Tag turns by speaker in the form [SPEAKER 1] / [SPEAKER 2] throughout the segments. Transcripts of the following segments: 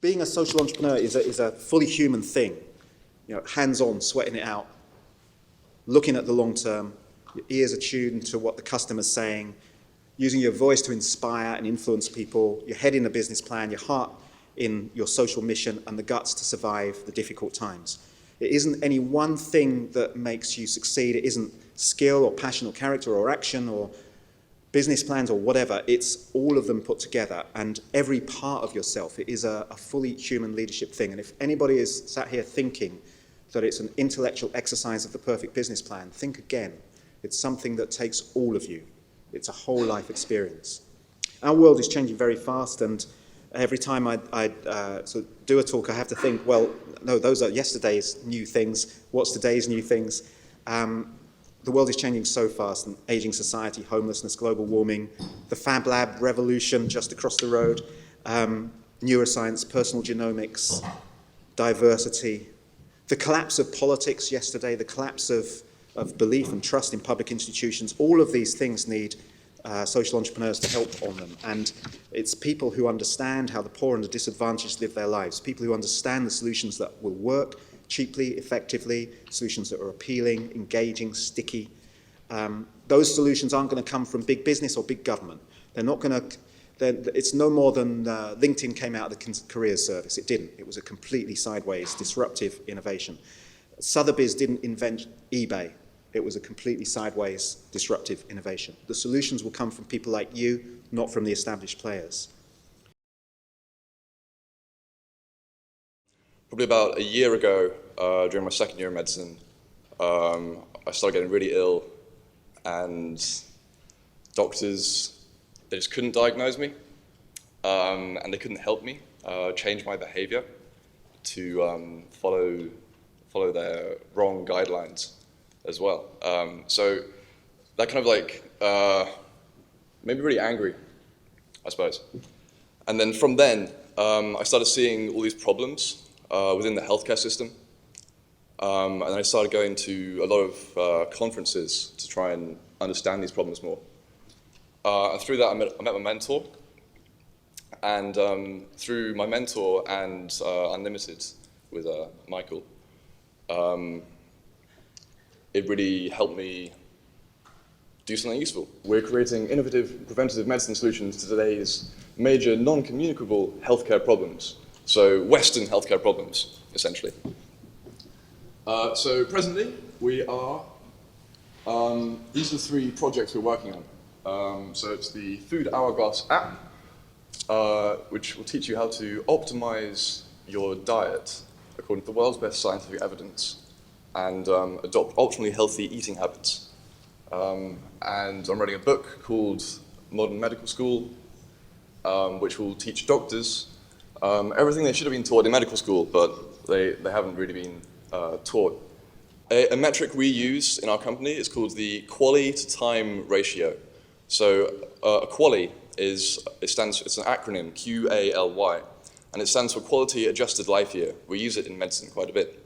[SPEAKER 1] Being a social entrepreneur is a fully human thing. You know, hands-on, sweating it out, looking at the long term, your ears attuned to what the customer's saying, using your voice to inspire and influence people, your head in a business plan, your heart in your social mission, and the guts to survive the difficult times. It isn't any one thing that makes you succeed. It isn't skill or passion or character or action or business plans or whatever. It's all of them put together, and every part of yourself. It is a fully human leadership thing. And if anybody is sat here thinking that it's an intellectual exercise of the perfect business plan, think again. It's something that takes all of you. It's a whole life experience. Our world is changing very fast, and every time I sort of do a talk, I have to think, well, no, those are yesterday's new things. What's today's new things? The world is changing so fast, and aging society, homelessness, global warming, the Fab Lab revolution just across the road, neuroscience, personal genomics, diversity, the collapse of politics yesterday, the collapse of belief and trust in public institutions. All of these things need social entrepreneurs to help on them. And it's people who understand how the poor and the disadvantaged live their lives, people who understand the solutions that will work cheaply, effectively, solutions that are appealing, engaging, sticky. Those solutions aren't going to come from big business or big government. They're not going to. It's no more than LinkedIn came out of the careers service. It didn't. It was a completely sideways, disruptive innovation. Sotheby's didn't invent eBay. It was a completely sideways, disruptive innovation. The solutions will come from people like you, not from the established players.
[SPEAKER 2] Probably about a year ago, during my second year of medicine, I started getting really ill, and doctors, they just couldn't diagnose me, and they couldn't help me change my behavior to follow their wrong guidelines as well. So that kind of like made me really angry, I suppose. And then from then, I started seeing all these problems within the healthcare system. And I started going to a lot of conferences to try and understand these problems more. And through that, I met my mentor. And through my mentor and Unlimited with Michael, it really helped me do something useful. We're creating innovative preventative medicine solutions to today's major non-communicable healthcare problems. So Western healthcare problems, essentially. So presently, we are, these are the three projects we're working on. So it's the Food Hourglass app, which will teach you how to optimize your diet according to the world's best scientific evidence and adopt optimally healthy eating habits. And I'm writing a book called Modern Medical School, which will teach doctors everything they should have been taught in medical school, but they haven't really been taught. A metric we use in our company is called the quality to time ratio. So a QALY it's an acronym, QALY, and it stands for Quality Adjusted Life Year. We use it in medicine quite a bit.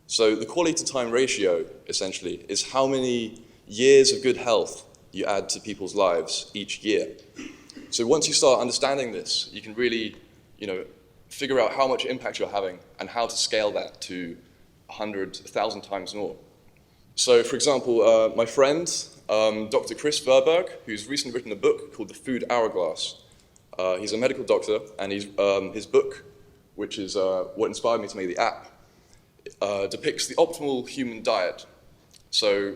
[SPEAKER 2] So the quality to time ratio, essentially, is how many years of good health you add to people's lives each year. So once you start understanding this, you can really, figure out how much impact you're having and how to scale that to 100, 1,000 times more. So for example, my friend, Dr. Chris Verberg, who's recently written a book called The Food Hourglass. He's a medical doctor, and his book, which is what inspired me to make the app, depicts the optimal human diet. So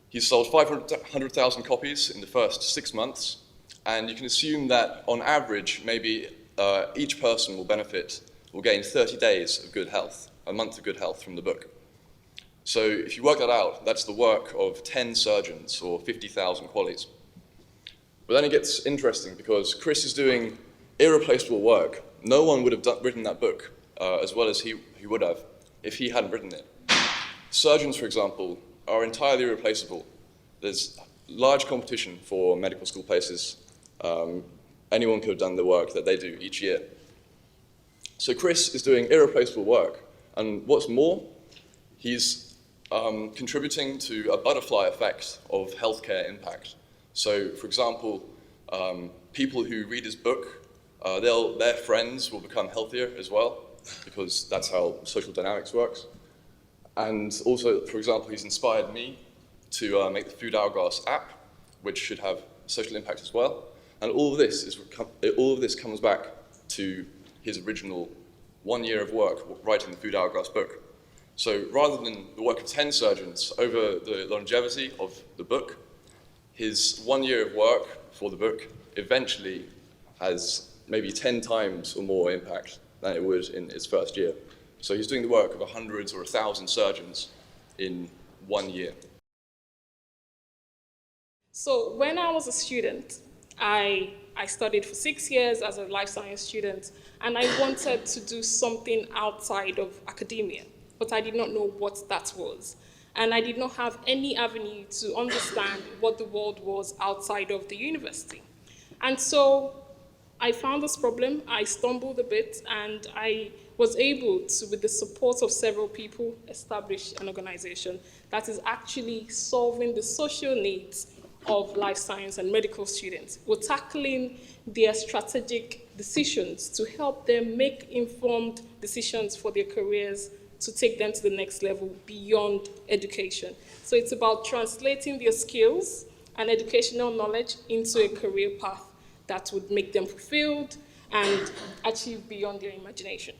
[SPEAKER 2] he's sold 500,000 copies in the first 6 months, and you can assume that on average, maybe each person will gain 30 days of good health, a month of good health from the book. So if you work that out, that's the work of 10 surgeons or 50,000 QALYs. But then it gets interesting because Chris is doing irreplaceable work. No one would have written that book as well as he would have if he hadn't written it. Surgeons, for example, are entirely irreplaceable. There's large competition for medical school places. Anyone could have done the work that they do each year. So Chris is doing irreplaceable work. And what's more, he's contributing to a butterfly effect of healthcare impact. So, for example, people who read his book Their friends will become healthier as well, because that's how social dynamics works. And also, for example, he's inspired me to make the Food Hourglass app, which should have social impact as well. And all of this comes back to his original 1 year of work writing the Food Hourglass book. So rather than the work of 10 surgeons over the longevity of the book, his 1 year of work for the book eventually has maybe 10 times or more impact than it would in its first year. So he's doing the work of hundreds or 1,000 surgeons in 1 year.
[SPEAKER 3] So when I was a student, I studied for 6 years as a life science student, and I wanted to do something outside of academia, but I did not know what that was. And I did not have any avenue to understand what the world was outside of the university. And so I found this problem, I stumbled a bit, and I was able to, with the support of several people, establish an organization that is actually solving the social needs of life science and medical students. We're tackling their strategic decisions to help them make informed decisions for their careers, to take them to the next level beyond education. So it's about translating their skills and educational knowledge into a career path that would make them fulfilled and achieve beyond their imagination.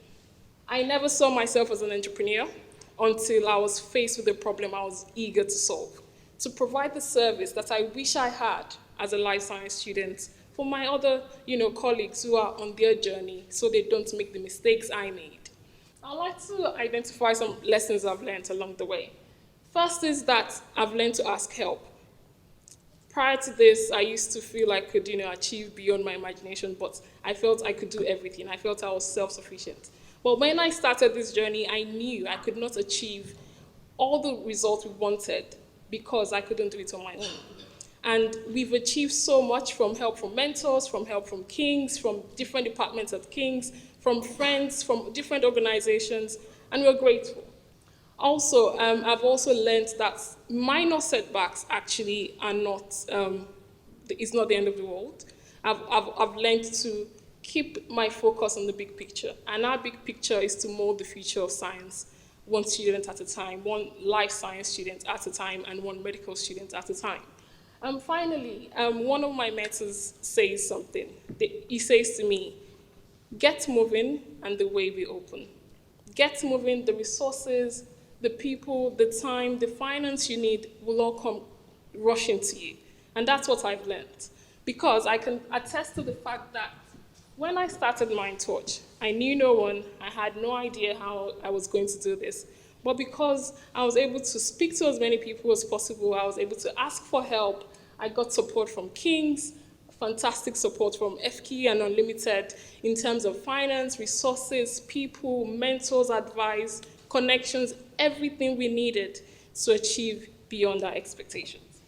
[SPEAKER 3] I never saw myself as an entrepreneur until I was faced with a problem I was eager to solve, to provide the service that I wish I had as a life science student for my other colleagues who are on their journey so they don't make the mistakes I made. I'd like to identify some lessons I've learned along the way. First is that I've learned to ask help. Prior to this, I used to feel I could achieve beyond my imagination, but I felt I could do everything. I felt I was self-sufficient. But when I started this journey, I knew I could not achieve all the results we wanted because I couldn't do it on my own. And we've achieved so much from help from mentors, from help from King's, from different departments at King's, from friends, from different organizations, and we're grateful. Also, I've also learned that minor setbacks actually are not, it's not the end of the world. I've learned to keep my focus on the big picture, and our big picture is to mold the future of science, one student at a time, one life science student at a time, and one medical student at a time. Finally, one of my mentors says something. He says to me, get moving and the way we open. Get moving, the resources, the people, the time, the finance you need will all come rushing to you. And that's what I've learned. Because I can attest to the fact that when I started Mind Torch, I knew no one, I had no idea how I was going to do this. But because I was able to speak to as many people as possible, I was able to ask for help, I got support from King's, fantastic support from FK and Unlimited in terms of finance, resources, people, mentors, advice, connections, everything we needed to achieve beyond our expectations.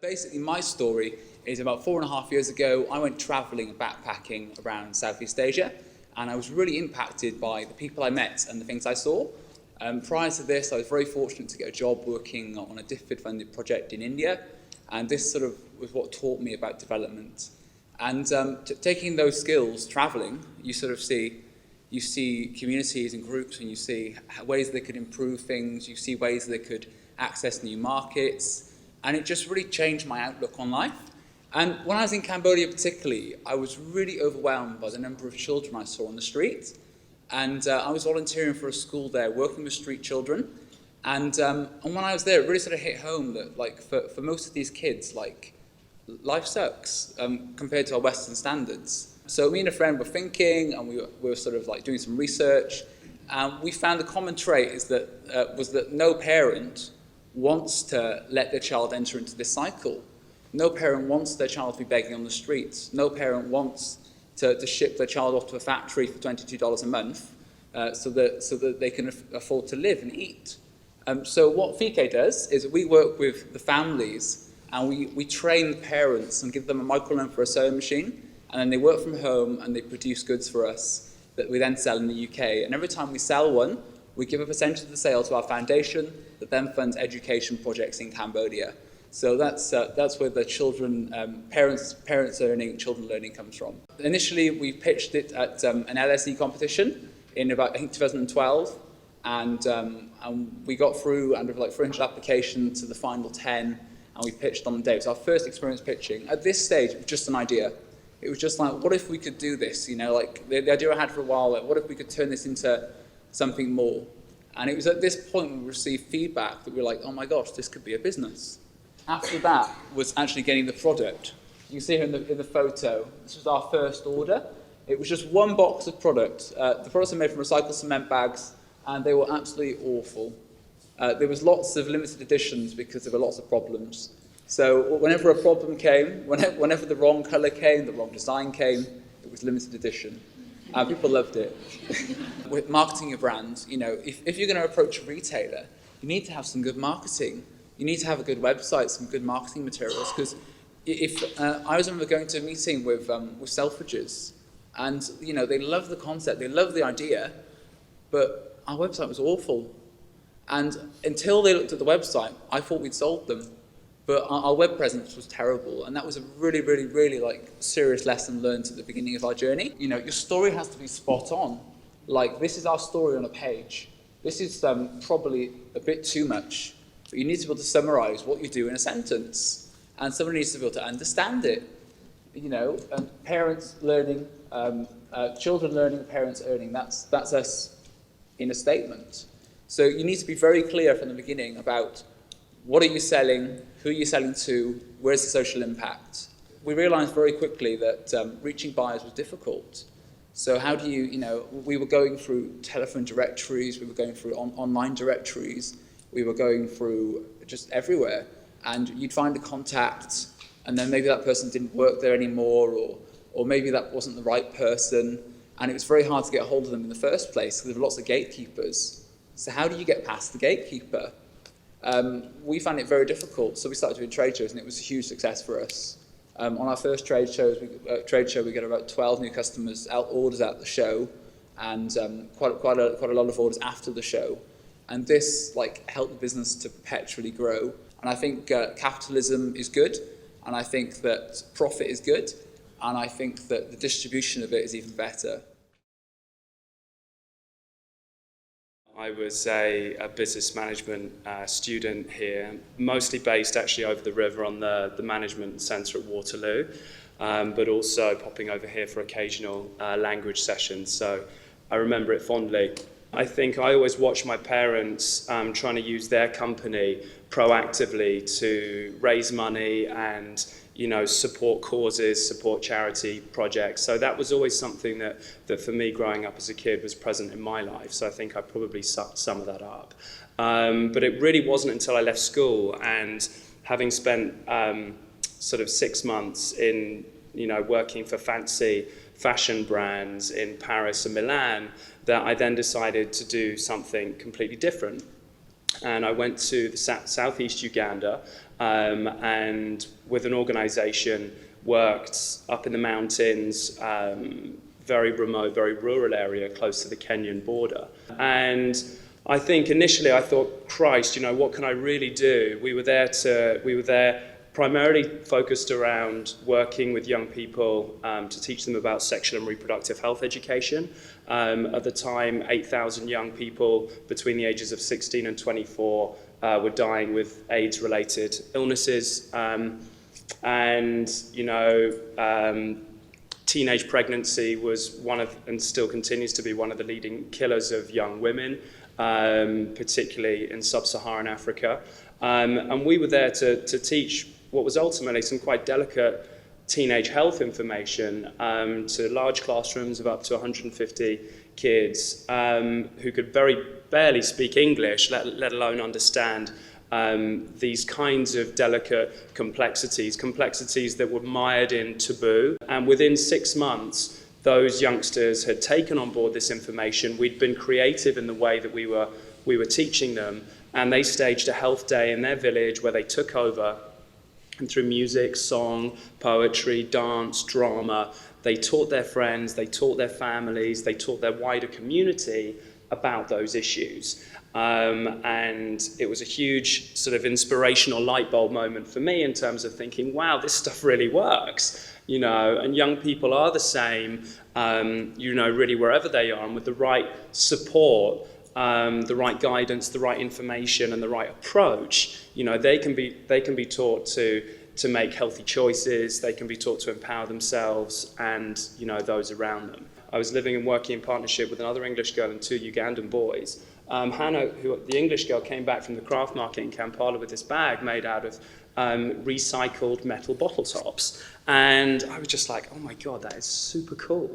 [SPEAKER 4] Basically, my story is about 4.5 years ago, I went traveling and backpacking around Southeast Asia, and I was really impacted by the people I met and the things I saw. Prior to this, I was very fortunate to get a job working on a DFID-funded project in India, and this sort of was what taught me about development. And taking those skills, traveling, you see communities and groups, and you see ways they could improve things, you see ways they could access new markets, and it just really changed my outlook on life. And when I was in Cambodia particularly, I was really overwhelmed by the number of children I saw on the street. And I was volunteering for a school there, working with street children. And when I was there, it really sort of hit home that, like, for most of these kids, like, life sucks compared to our Western standards. So me and a friend were thinking, and we were sort of like doing some research. And we found the common trait is that was that no parent wants to let their child enter into this cycle. No parent wants their child to be begging on the streets. No parent wants to ship their child off to a factory for $22 a month so that they can afford to live and eat. So what FK does is we work with the families and we train the parents and give them a microloan for a sewing machine, and then they work from home and they produce goods for us that we then sell in the UK. And every time we sell one, we give a percentage of the sale to our foundation that then funds education projects in Cambodia. So that's where the parents earning, children learning comes from. Initially, we pitched it at an LSE competition in about, I think, 2012, and we got through under like 300 applications to the final 10, and we pitched on the day. It was our first experience pitching. At this stage, it was just an idea. It was just like, what if we could do this? You know, like the idea I had for a while, like, what if we could turn this into something more? And it was at this point when we received feedback that we were like, oh my gosh, this could be a business. After that was actually getting the product. You can see here in the photo, this was our first order. It was just one box of product. The products are made from recycled cement bags, and they were absolutely awful. There was lots of limited editions because there were lots of problems. So whenever a problem came, whenever the wrong colour came, the wrong design came, it was limited edition. And people loved it. With marketing a brand, you know, if you're going to approach a retailer, you need to have some good marketing. You need to have a good website, some good marketing materials. Because if I remember going to a meeting with Selfridges, and you know, they love the concept, they love the idea, but our website was awful. And until they looked at the website, I thought we'd sold them. But our web presence was terrible, and that was a really, really, really like serious lesson learned at the beginning of our journey. You know, your story has to be spot on. Like, this is our story on a page. This is probably a bit too much, but you need to be able to summarize what you do in a sentence, and someone needs to be able to understand it. You know, and parents learning, children learning, parents earning. That's us in a statement. So you need to be very clear from the beginning about what are you selling, who are you selling to, where's the social impact. We realized very quickly that reaching buyers was difficult. So how do you know, we were going through telephone directories, we were going through online directories, we were going through just everywhere. And you'd find a contact, and then maybe that person didn't work there anymore, or maybe that wasn't the right person. And it was very hard to get a hold of them in the first place because there were lots of gatekeepers. So how do you get past the gatekeeper? We found it very difficult, so we started doing trade shows, and it was a huge success for us. On our first trade show, we got about 12 new customers, orders at the show, and quite a lot of orders after the show. And this helped the business to perpetually grow. And I think capitalism is good, and I think that profit is good, and I think that the distribution of it is even better.
[SPEAKER 5] I was a business management student here, mostly based actually over the river on the management centre at Waterloo, but also popping over here for occasional language sessions, so I remember it fondly. I think I always watched my parents trying to use their company proactively to raise money and support causes, support charity projects. So that was always something that for me growing up as a kid was present in my life. So I think I probably sucked some of that up. But it really wasn't until I left school, and having spent sort of 6 months in, working for fancy fashion brands in Paris and Milan, that I then decided to do something completely different. And I went to the southeast Uganda, and with an organisation worked up in the mountains, very remote, very rural area close to the Kenyan border. And I think initially I thought, Christ, what can I really do? We were there primarily focused around working with young people to teach them about sexual and reproductive health education. At the time, 8,000 young people between the ages of 16 and 24 were dying with AIDS-related illnesses. Teenage pregnancy was one of, and still continues to be, one of the leading killers of young women, particularly in sub-Saharan Africa. And we were there to teach what was ultimately some quite delicate teenage health information to large classrooms of up to 150 kids who could very barely speak English, let alone understand these kinds of delicate complexities that were mired in taboo. And within 6 months, those youngsters had taken on board this information. We'd been creative in the way that we were teaching them, and they staged a health day in their village where they took over, and through music, song, poetry, dance, drama, they taught their friends, they taught their families, they taught their wider community about those issues. And it was a huge sort of inspirational light bulb moment for me in terms of thinking, wow, this stuff really works, you know, and young people are the same, you know, really wherever they are, and with the right support, the right guidance, the right information, and the right approach, you know, they can be taught to make healthy choices. They can be taught to empower themselves and, you know, those around them. I was living and working in partnership with another English girl and 2 Ugandan boys. Hannah, the English girl, came back from the craft market in Kampala with this bag made out of recycled metal bottle tops. And I was just like, oh my God, that is super cool.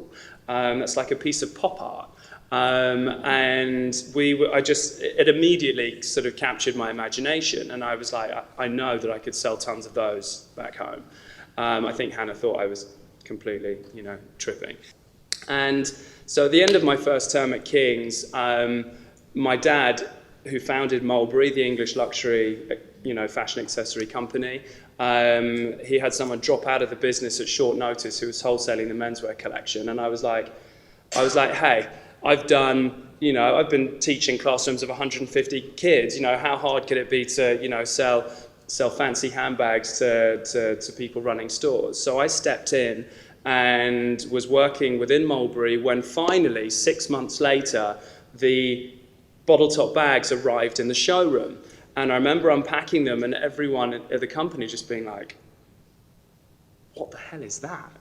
[SPEAKER 5] That's like a piece of pop art. And it immediately sort of captured my imagination. And I was like, I know that I could sell tons of those back home. I think Hannah thought I was completely, you know, tripping. And so at the end of my first term at King's, my dad, who founded Mulberry, the English luxury, you know, fashion accessory company, he had someone drop out of the business at short notice who was wholesaling the menswear collection. And I was like, hey, I've been teaching classrooms of 150 kids. You know, how hard could it be to, you know, sell fancy handbags to people running stores? So I stepped in and was working within Mulberry when finally, 6 months later, the bottle top bags arrived in the showroom. And I remember unpacking them and everyone at the company just being like, what the hell is that?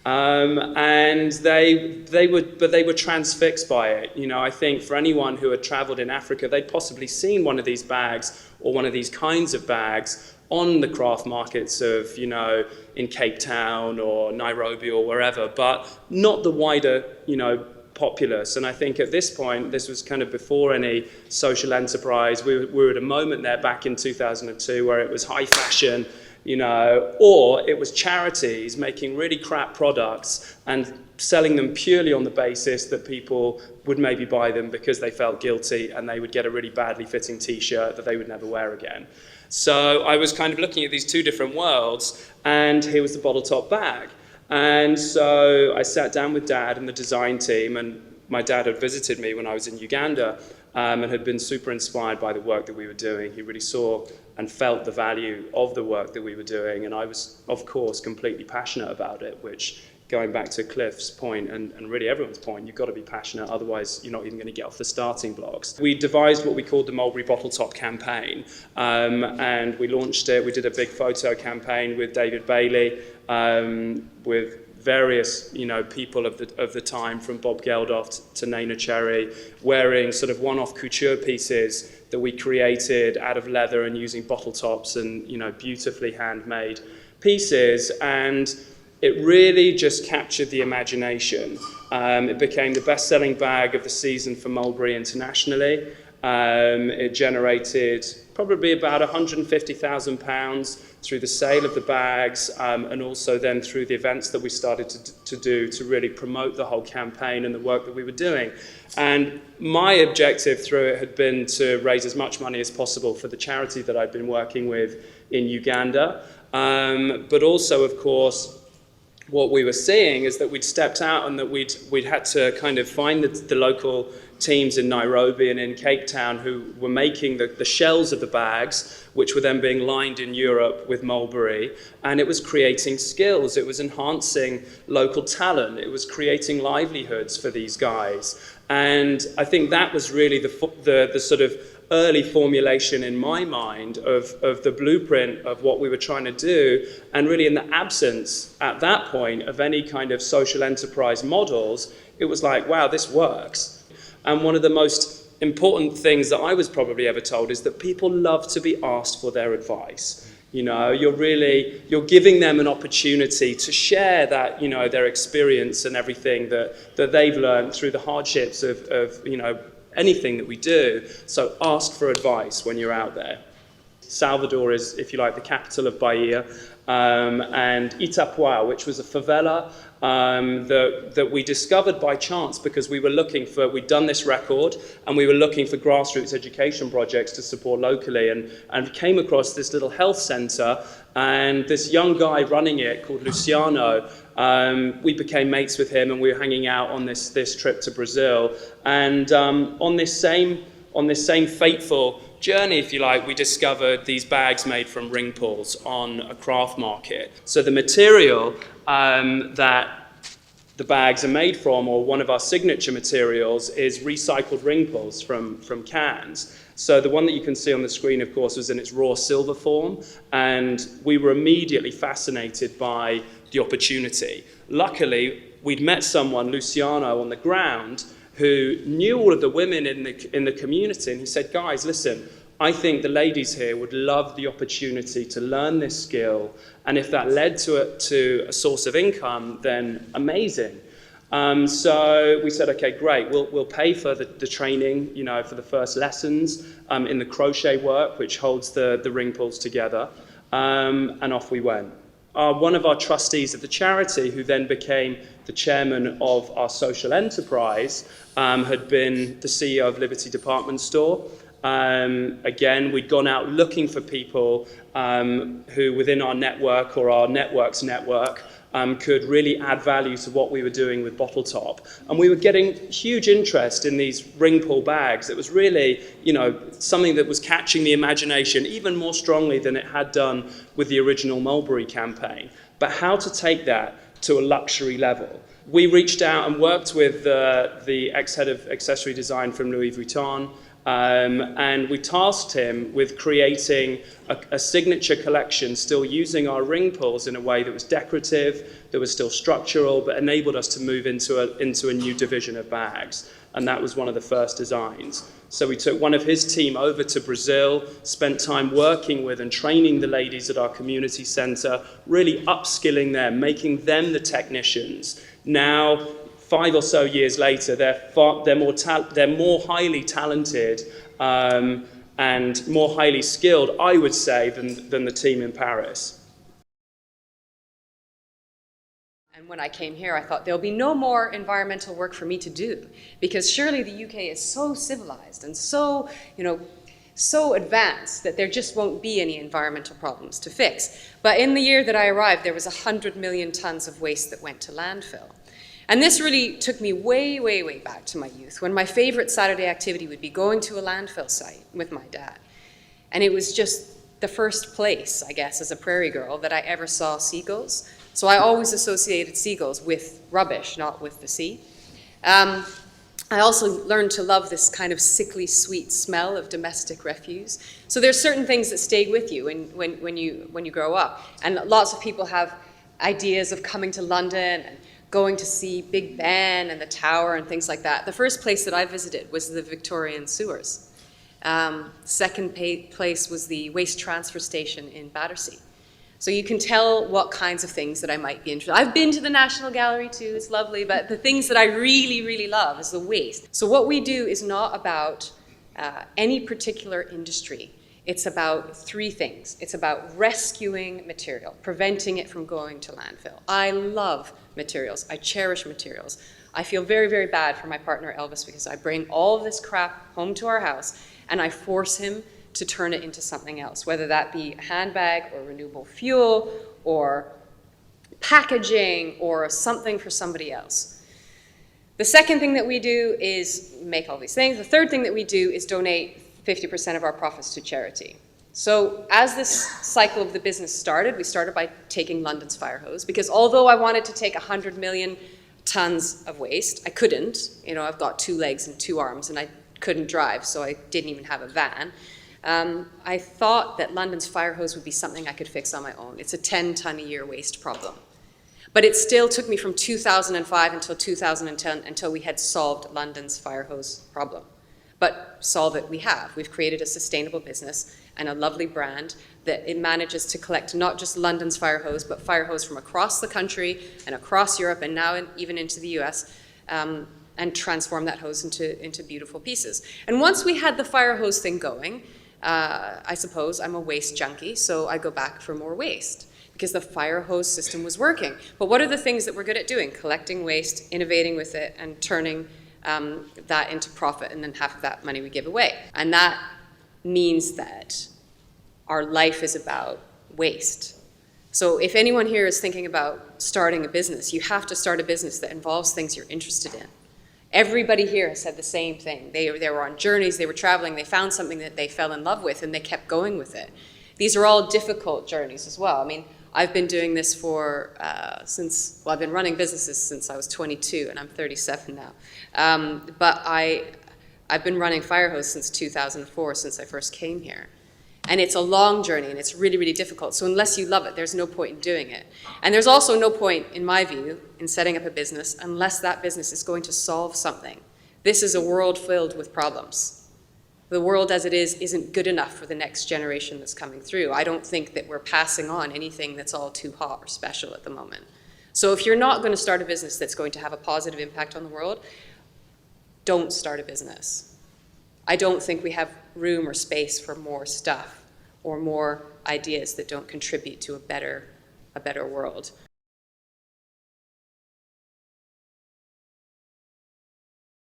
[SPEAKER 5] And they were transfixed by it. You know, I think for anyone who had traveled in Africa, they'd possibly seen one of these bags or one of these kinds of bags on the craft markets of, you know, in Cape Town or Nairobi or wherever, but not the wider, you know, populace. And I think at this point, this was kind of before any social enterprise. We were at a moment there back in 2002 where it was high fashion, you know, or it was charities making really crap products and selling them purely on the basis that people would maybe buy them because they felt guilty and they would get a really badly fitting t-shirt that they would never wear again. So I was kind of looking at these two different worlds, and here was the bottle top bag. And so I sat down with Dad and the design team, and my dad had visited me when I was in Uganda and had been super inspired by the work that we were doing. He really saw and felt the value of the work that we were doing, and I was, of course, completely passionate about it, which, going back to Cliff's point and really everyone's point, you've got to be passionate, otherwise you're not even going to get off the starting blocks. We devised what we called the Mulberry Bottle Top campaign, and we launched it. We did a big photo campaign with David Bailey, with various, you know, people of the time, from Bob Geldof to Nana Cherry, wearing sort of one-off couture pieces that we created out of leather and using bottle tops and, you know, beautifully handmade pieces. And it really just captured the imagination. It became the best-selling bag of the season for Mulberry internationally. It generated probably about £150,000 through the sale of the bags, and also then through the events that we started to do to really promote the whole campaign and the work that we were doing. And my objective through it had been to raise as much money as possible for the charity that I'd been working with in Uganda, but also, of course, what we were seeing is that we'd stepped out and that we'd had to kind of find the local teams in Nairobi and in Cape Town who were making the shells of the bags, which were then being lined in Europe with Mulberry. And it was creating skills, it was enhancing local talent, it was creating livelihoods for these guys. And I think that was really the sort of early formulation in my mind of the blueprint of what we were trying to do. And really, in the absence at that point of any kind of social enterprise models, it was like, wow, this works. And one of the most important things that I was probably ever told is that people love to be asked for their advice. You know, you're giving them an opportunity to share that, you know, their experience and everything that they've learned through the hardships of you know, anything that we do. So ask for advice when you're out there. Salvador is, if you like, the capital of Bahia, and Itapua, which was a favela that we discovered by chance because we'd done this record and we were looking for grassroots education projects to support locally, and came across this little health center, and this young guy running it called Luciano, we became mates with him and we were hanging out on this trip to Brazil, and on this same fateful journey, if you like, we discovered these bags made from ring pulls on a craft market. So the material that the bags are made from, or one of our signature materials, is recycled ring pulls from cans. So the one that you can see on the screen, of course, was in its raw silver form, and we were immediately fascinated by the opportunity. Luckily, we'd met someone, Luciano, on the ground, who knew all of the women in the community, and he said, guys, listen, I think the ladies here would love the opportunity to learn this skill, and if that led to a source of income, then amazing. So we said, okay, great, we'll pay for the training, for the first lessons in the crochet work, which holds the ring pulls together, and off we went. One of our trustees of the charity, who then became the chairman of our social enterprise, had been the CEO of Liberty Department Store. Again, we'd gone out looking for people who within our network or our network's network could really add value to what we were doing with Bottle Top. And we were getting huge interest in these ring pull bags. It was really, something that was catching the imagination even more strongly than it had done with the original Mulberry campaign. But how to take that to a luxury level? We reached out and worked with the ex-head of accessory design from Louis Vuitton, and we tasked him with creating a signature collection, still using our ring pulls in a way that was decorative, that was still structural, but enabled us to move into a new division of bags. And that was one of the first designs. So we took one of his team over to Brazil, spent time working with and training the ladies at our community center, really upskilling them, making them the technicians. Now, 5 or so years later, they're more highly talented and more highly skilled, I would say, than the team in Paris.
[SPEAKER 6] And when I came here, I thought there'll be no more environmental work for me to do, because surely the UK is so civilized and so advanced that there just won't be any environmental problems to fix. But in the year that I arrived, there was 100 million tons of waste that went to landfill. And this really took me way, way, way back to my youth, when my favorite Saturday activity would be going to a landfill site with my dad. And it was just the first place, I guess, as a prairie girl, that I ever saw seagulls. So I always associated seagulls with rubbish, not with the sea. I also learned to love this kind of sickly sweet smell of domestic refuse. So there's certain things that stayed with you when you grow up. And lots of people have ideas of coming to London and going to see Big Ben and the Tower and things like that. The first place that I visited was the Victorian sewers. Second place was the waste transfer station in Battersea. So you can tell what kinds of things that I might be interested in. I've been to the National Gallery too, it's lovely, but the things that I really, really love is the waste. So what we do is not about any particular industry. It's about 3 things. It's about rescuing material, preventing it from going to landfill. I love materials. I cherish materials. I feel very, very bad for my partner Elvis because I bring all of this crap home to our house and I force him to turn it into something else, whether that be a handbag or renewable fuel or packaging or something for somebody else. The second thing that we do is make all these things. The third thing that we do is donate 50% of our profits to charity. So as this cycle of the business started, we started by taking London's fire hose, because although I wanted to take 100 million tons of waste, I couldn't. I've got 2 legs and 2 arms and I couldn't drive, so I didn't even have a van. I thought that London's fire hose would be something I could fix on my own. It's a 10-ton-a-year waste problem. But it still took me from 2005 until 2010 until we had solved London's fire hose problem. But solve it we have. We've created a sustainable business and a lovely brand that it manages to collect not just London's fire hose, but fire hose from across the country and across Europe and now even into the US, and transform that hose into beautiful pieces. And once we had the fire hose thing going, I suppose I'm a waste junkie, so I go back for more waste because the fire hose system was working. But what are the things that we're good at doing? Collecting waste, innovating with it, and turning that into profit, and then half of that money we give away. And that means that our life is about waste. So if anyone here is thinking about starting a business, you have to start a business that involves things you're interested in. Everybody here has said the same thing. They were on journeys, they were traveling, they found something that they fell in love with, and they kept going with it. These are all difficult journeys as well. I mean, I've been doing this for I've been running businesses since I was 22, and I'm 37 now. But I've been running Firehose since 2004, since I first came here. And it's a long journey, and it's really, really difficult. So unless you love it, there's no point in doing it. And there's also no point, in my view, in setting up a business unless that business is going to solve something. This is a world filled with problems. The world as it is isn't good enough for the next generation that's coming through. I don't think that we're passing on anything that's all too hot or special at the moment. So if you're not going to start a business that's going to have a positive impact on the world, don't start a business. I don't think we have room or space for more stuff or more ideas that don't contribute to a better world.